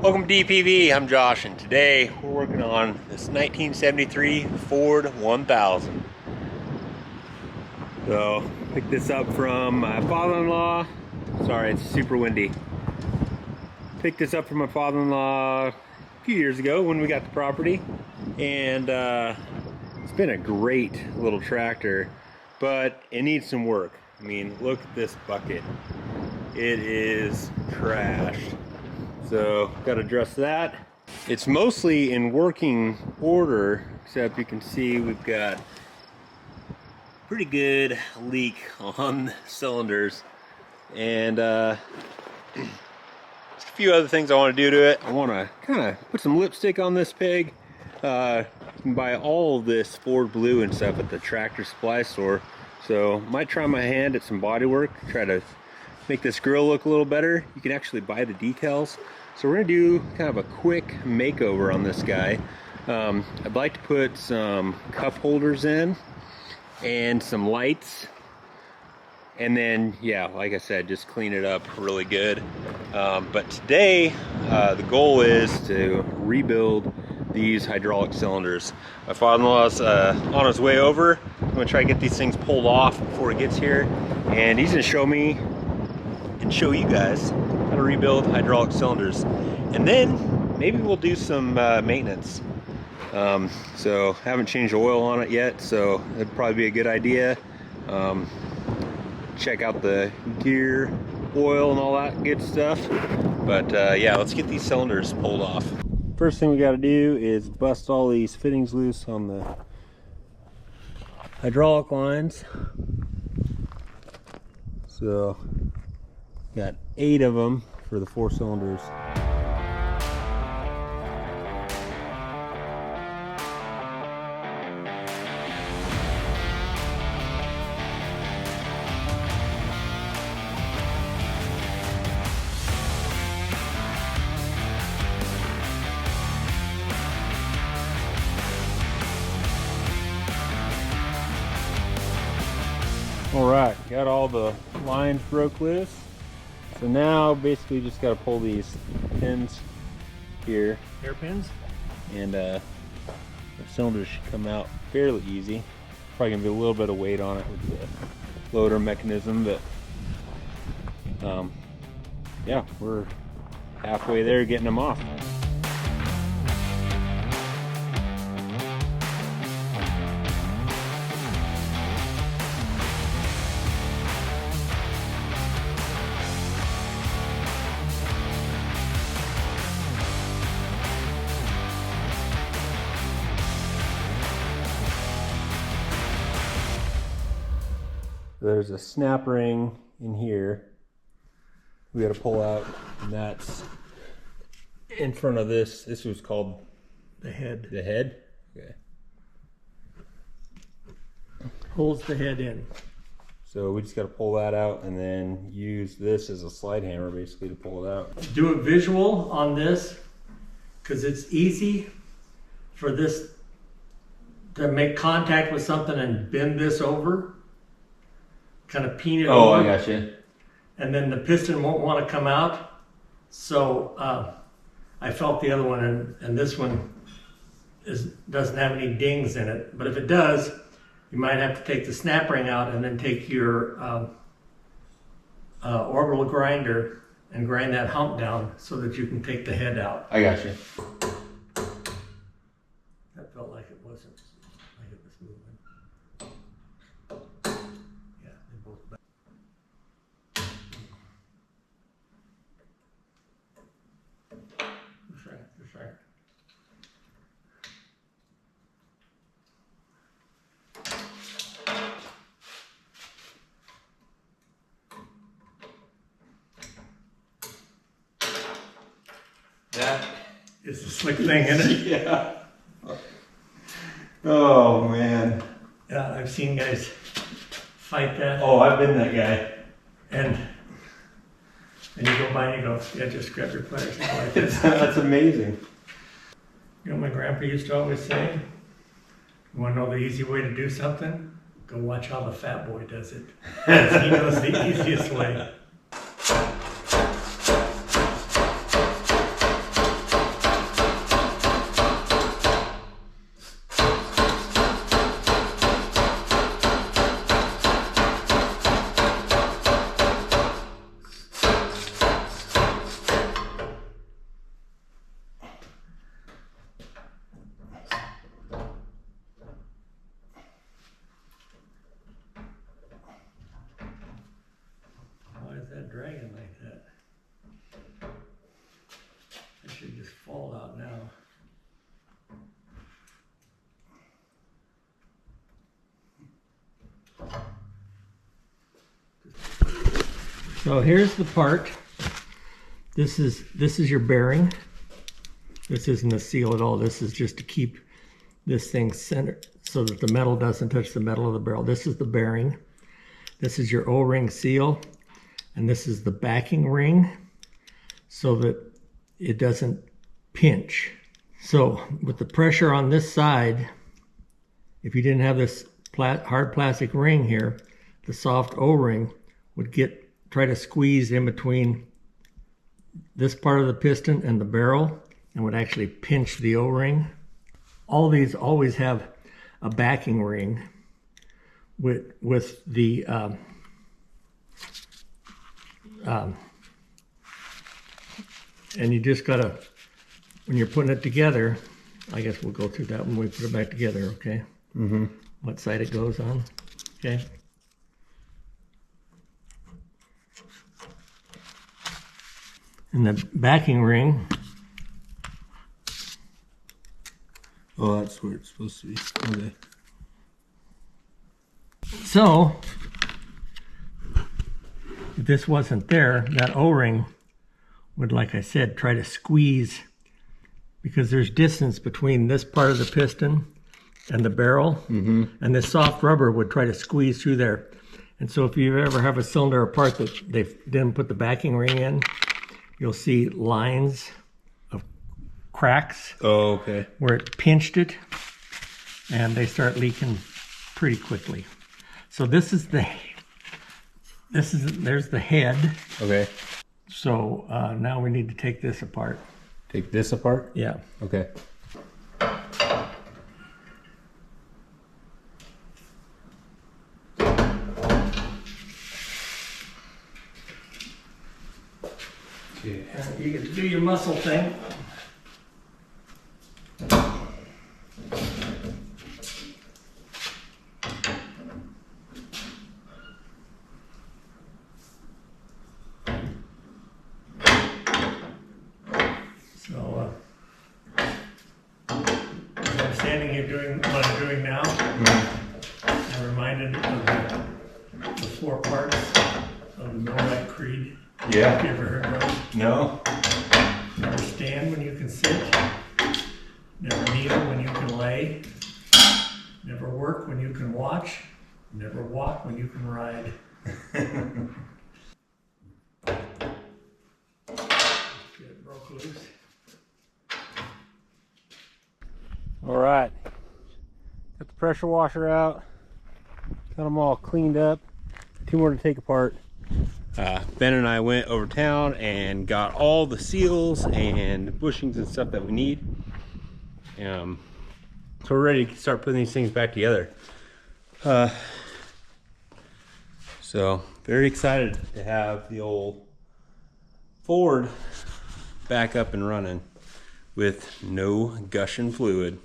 Welcome to DPV, I'm Josh, and today we're working on this 1973 Ford 1000. So, picked this up from my father-in-law. Sorry, it's super windy. Picked this up from my father-in-law a few years ago when we got the property, and it's been a great little tractor, but it needs some work. I mean, look at this bucket. It is trashed. So, got to address that. It's mostly in working order, except you can see we've got pretty good leak on the cylinders, and just a few other things I want to do to it. I want to kind of put some lipstick on this pig. You can buy all of this Ford Blue and stuff at the Tractor Supply store, so might try my hand at some body work, try to make this grill look a little better. You can actually buy the decals. So we're gonna do kind of a quick makeover on this guy. I'd like to put some cup holders in and some lights, and then, yeah, like I said, just clean it up really good. But today, the goal is to rebuild these hydraulic cylinders. My father-in-law's on his way over. I'm gonna try to get these things pulled off before he gets here, and he's gonna show me and show you guys how to rebuild hydraulic cylinders, and then maybe we'll do some maintenance. So haven't changed the oil on it yet, so it'd probably be a good idea. Check out the gear, oil, and all that good stuff. But yeah, let's get these cylinders pulled off. First thing we got to do is bust all these fittings loose on the hydraulic lines. So got 8 of them for the 4 cylinders. All right, got all the lines broke loose. So now basically just got to pull these pins here, hairpins, and the cylinders should come out fairly easy. Probably gonna be a little bit of weight on it with the loader mechanism, but yeah, we're halfway there getting them off. There's a snap ring in here we got to pull out, and that's in front of this. This was called the head. The head? Okay. Holds the head in. So we just got to pull that out and then use this as a slide hammer basically to pull it out. Do a visual on this, because it's easy for this to make contact with something and bend this over. Kind of peen it over. Oh, I got you. And then the piston won't want to come out. So I felt the other one, and this one doesn't have any dings in it. But if it does, you might have to take the snap ring out and then take your orbital grinder and grind that hump down so that you can take the head out. I got you. That felt like it wasn't like it was moving. Yeah, they both back. That's right. That is the slick thing, isn't it? Yeah. Oh man. Yeah, I've seen guys fight that. Oh, I've been that guy. And you go by and you go, yeah, just grab your pliers and go like this. That's amazing. You know, my grandpa used to always say, you want to know the easy way to do something? Go watch how the fat boy does it. He knows the easiest way. should just fall out now. So here's the part. This is your bearing. This isn't a seal at all. This is just to keep this thing centered so that the metal doesn't touch the metal of the barrel. This is the bearing. This is your O-ring seal. And this is the backing ring so that it doesn't pinch. So with the pressure on this side, if you didn't have this hard plastic ring here, the soft O-ring would try to squeeze in between this part of the piston and the barrel and would actually pinch the O-ring. All these always have a backing ring with the and you just gotta, when you're putting it together, I guess we'll go through that when we put it back together, okay? Mm-hmm. What side it goes on, okay? And the backing ring, Oh, that's where it's supposed to be. Okay. so if this wasn't there, that O-ring would, like I said, try to squeeze, because there's distance between this part of the piston and the barrel, and this soft rubber would try to squeeze through there. And so if you ever have a cylinder or part that they didn't put the backing ring in, you'll see lines of cracks Oh, okay. where it pinched it, and they start leaking pretty quickly. So there's the head. Okay. So now we need to take this apart. Take this apart? Yeah. Okay. Okay. You can do your muscle thing. So, understanding you're doing what I'm doing now, I'm reminded of the 4 parts of the Millwright Creed. Yeah. Have you ever heard those? No? Never stand when you can sit. Never kneel when you can lay. Never work when you can watch. Never walk when you can ride. Get it broke loose. All right. Got the pressure washer out. Got them all cleaned up. 2 more to take apart. Ben and I went over town and got all the seals and bushings and stuff that we need. So we're ready to start putting these things back together. So very excited to have the old Ford back up and running with no gushing fluid.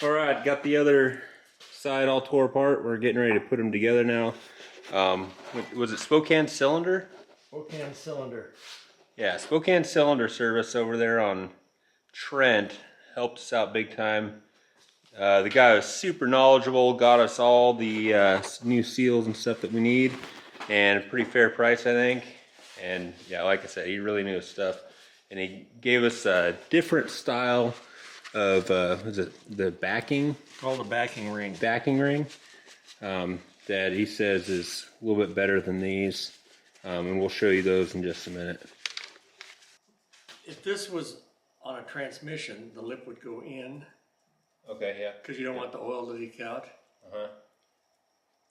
All right, got the other side all tore apart. We're getting ready to put them together now. Was it Spokane Cylinder? Spokane Cylinder. Yeah, Spokane Cylinder service over there on Trent helped us out big time. The guy was super knowledgeable, got us all the new seals and stuff that we need, and a pretty fair price, I think. And yeah, like I said, he really knew his stuff. And he gave us a different style of, was it the backing? Called a backing ring. Backing ring. That he says is a little bit better than these. And we'll show you those in just a minute. If this was on a transmission, the lip would go in. Okay, yeah. Because you don't want the oil to leak out. Uh-huh.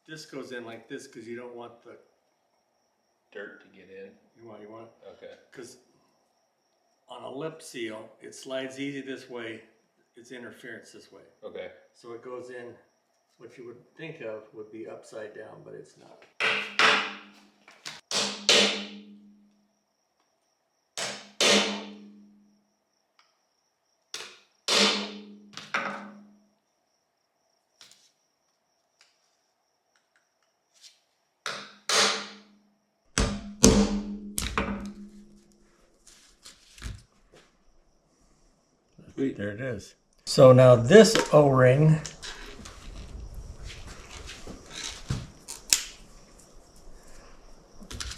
This goes in like this because you don't want the Dirt to get in. you want Okay. because on a lip seal it slides easy this way, it's interference this way. Okay. So it goes in. What you would think of would be upside down, but it's not. Sweet. There it is. So now this O-ring,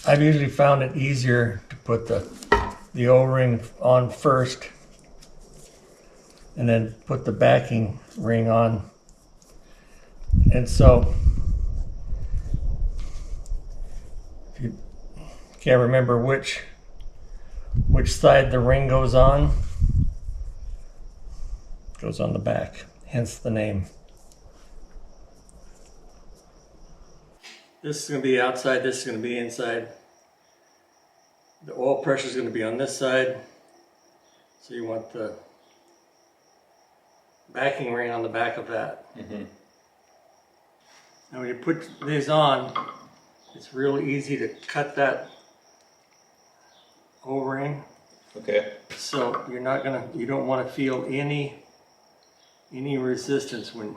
I've usually found it easier to put the O-ring on first and then put the backing ring on. And so if you can't remember which side the ring goes on the back, hence the name. This is going to be outside, this is going to be inside. The oil pressure is going to be on this side, so you want the backing ring on the back of that. Mm-hmm. Now when you put these on, it's really easy to cut that O-ring. Okay. So you don't want to feel any resistance when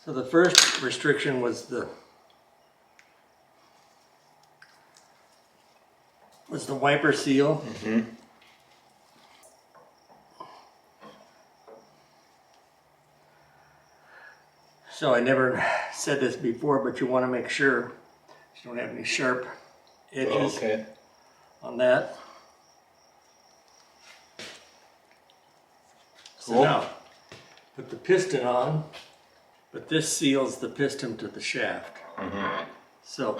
so the first restriction was the wiper seal. Mm-hmm. So I never said this before, but you want to make sure you don't have any sharp edges on that. So Cool. now, put the piston on, but this seals the piston to the shaft. Mm-hmm. So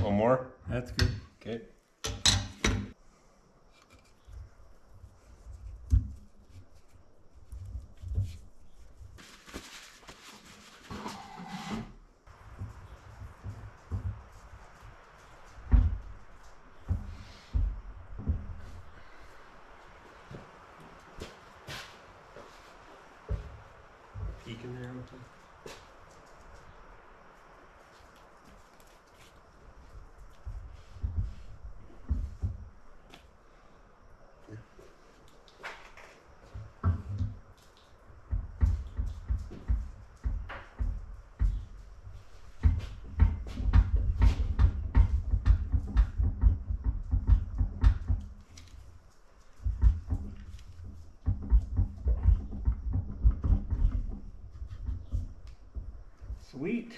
One more. that's good. Okay. Peek in there. Sweet.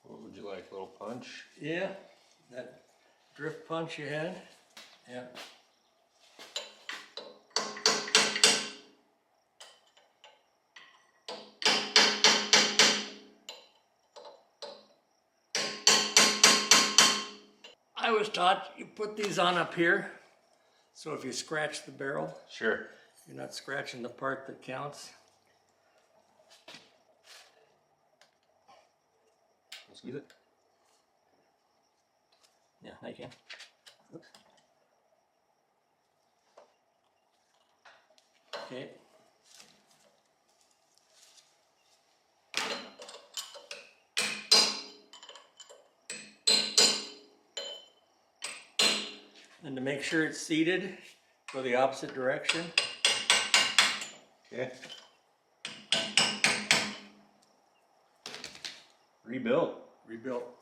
What would you like? A little punch? Yeah, that drift punch you had. Yeah. I was taught you put these on up here, so if you scratch the barrel, Sure. you're not scratching the part that counts. Let's use it. Yeah, I can. Oops. Okay. And to make sure it's seated, go the opposite direction. Okay. Rebuilt. Rebuilt.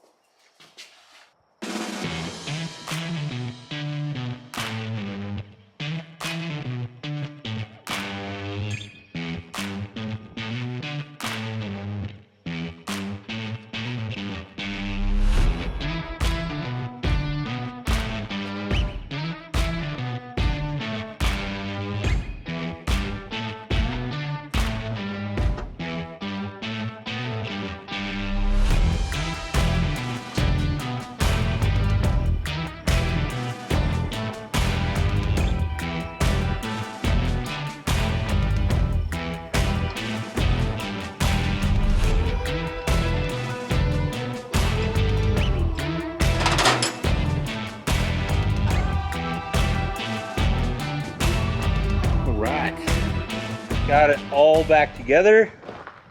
Got it all back together.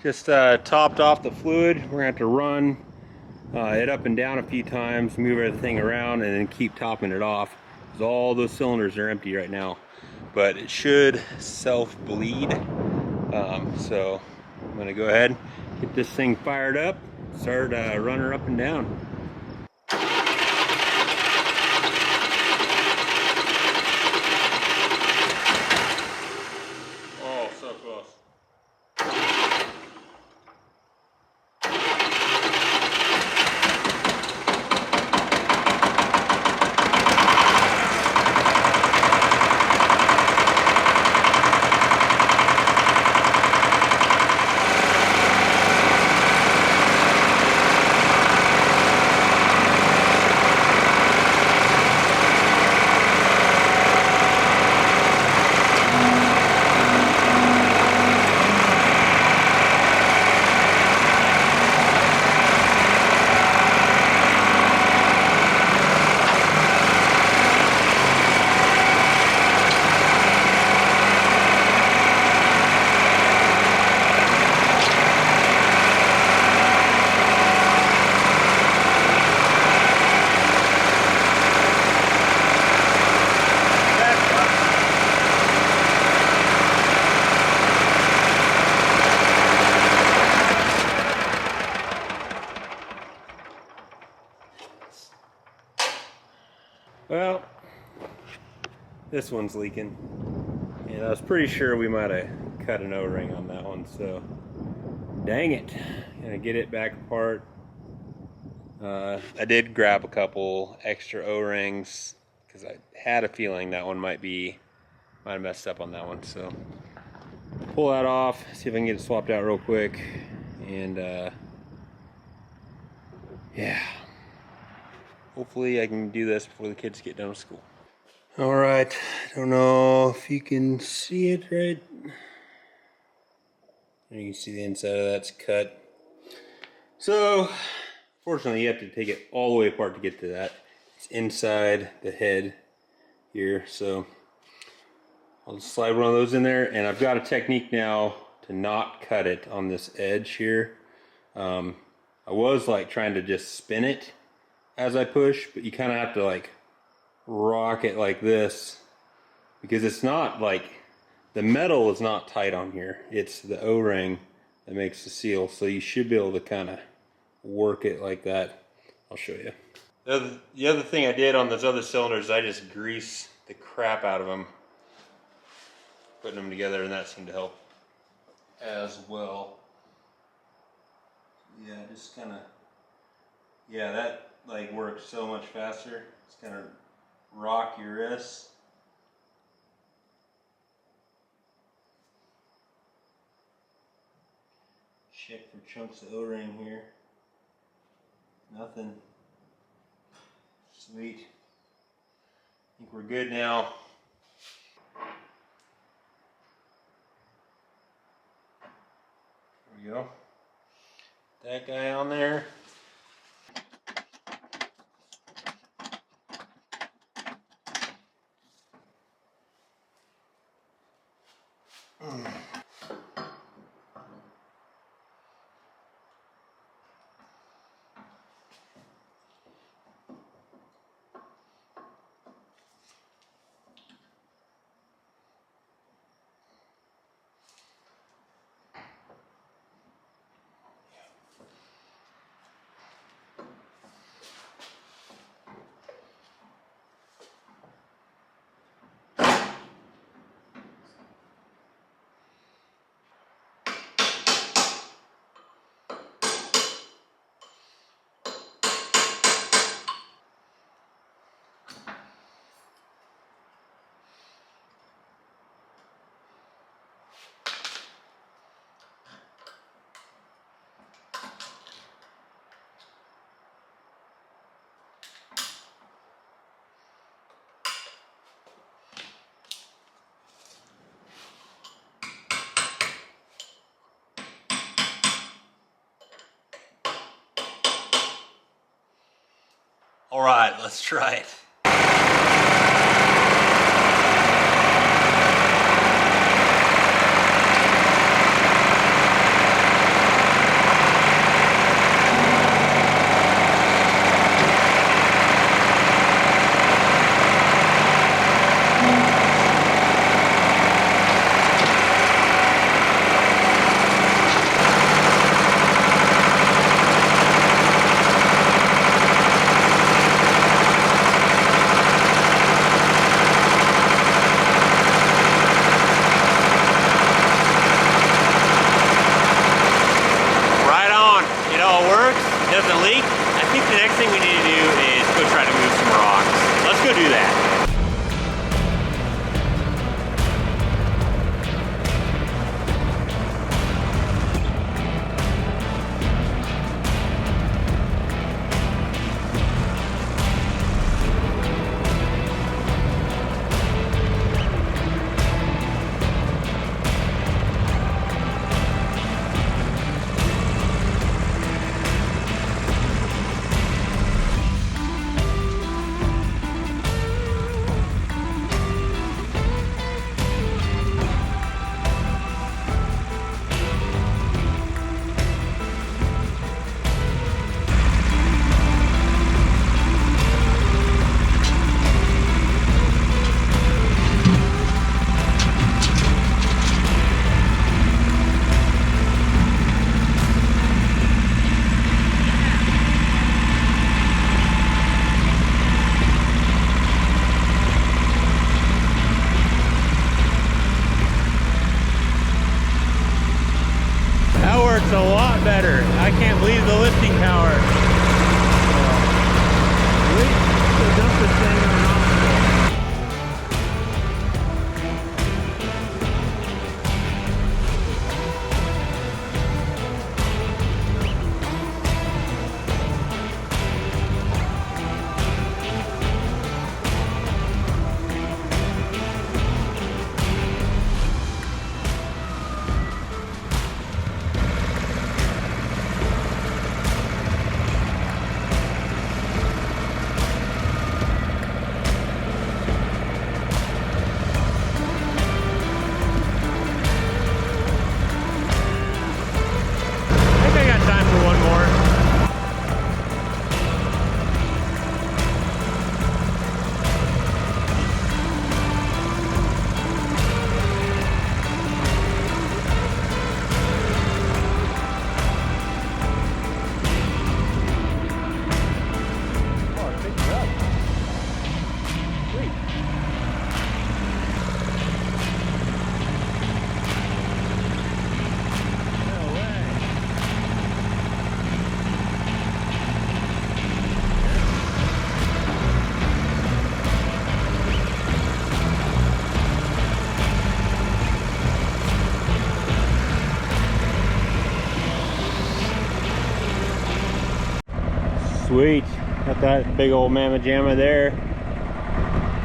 Just topped off the fluid. We're gonna have to run it up and down a few times, move everything around, and then keep topping it off. Because all those cylinders are empty right now. But it should self-bleed. So I'm gonna go ahead, get this thing fired up, start running her up and down. Oh, so close. Well, this one's leaking, and I was pretty sure we might have cut an O-ring on that one, so dang it. Gonna get it back apart. I did grab a couple extra O-rings because I had a feeling that one might have messed up on that one, so pull that off, see if I can get it swapped out real quick, and yeah. Hopefully I can do this before the kids get done with school. All right, I don't know if you can see it right. You can see the inside of that's cut. So, fortunately you have to take it all the way apart to get to that. It's inside the head here, so I'll just slide one of those in there, and I've got a technique now to not cut it on this edge here. I was like trying to just spin it as I push, but you kind of have to like rock it like this, because it's not like, the metal is not tight on here, it's the O-ring that makes the seal, so you should be able to kind of work it like that. I'll show you. The other thing I did on those other cylinders, I just greased the crap out of them, putting them together, and that seemed to help as well. Yeah, just kind of, yeah, that like works so much faster. Just kind of rock your wrists. Check for chunks of O-ring here. Nothing. Sweet. I think we're good now. There we go. That guy on there. All right, let's try it. a lot better. I can't believe the lifting power. Wait, so dump this thing on an obstacle. Sweet, got that big old mamma jamma there.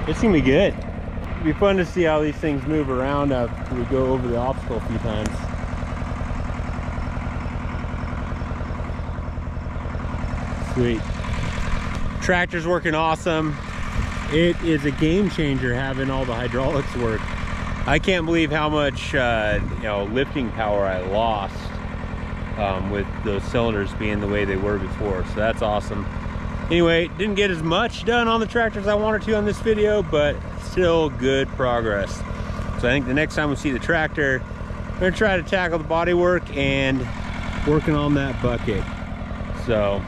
It's gonna be good. It'll be fun to see how these things move around after we go over the obstacle a few times. Sweet. Tractor's working awesome. It is a game changer having all the hydraulics work. I can't believe how much lifting power I lost with those cylinders being the way they were before, so that's awesome. Anyway, didn't get as much done on the tractor as I wanted to on this video, but still good progress. So I think the next time we see the tractor, we're gonna try to tackle the body work and working on that bucket. So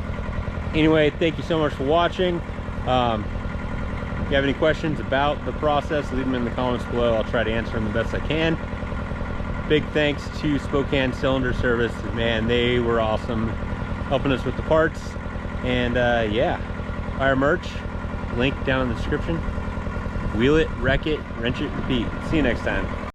anyway, thank you so much for watching. If you have any questions about the process, leave them in the comments below. I'll try to answer them the best I can. Big thanks to Spokane Cylinder Service. Man, they were awesome helping us with the parts. And yeah, buy our merch, link down in the description. Wheel it, wreck it, wrench it, repeat. See you next time.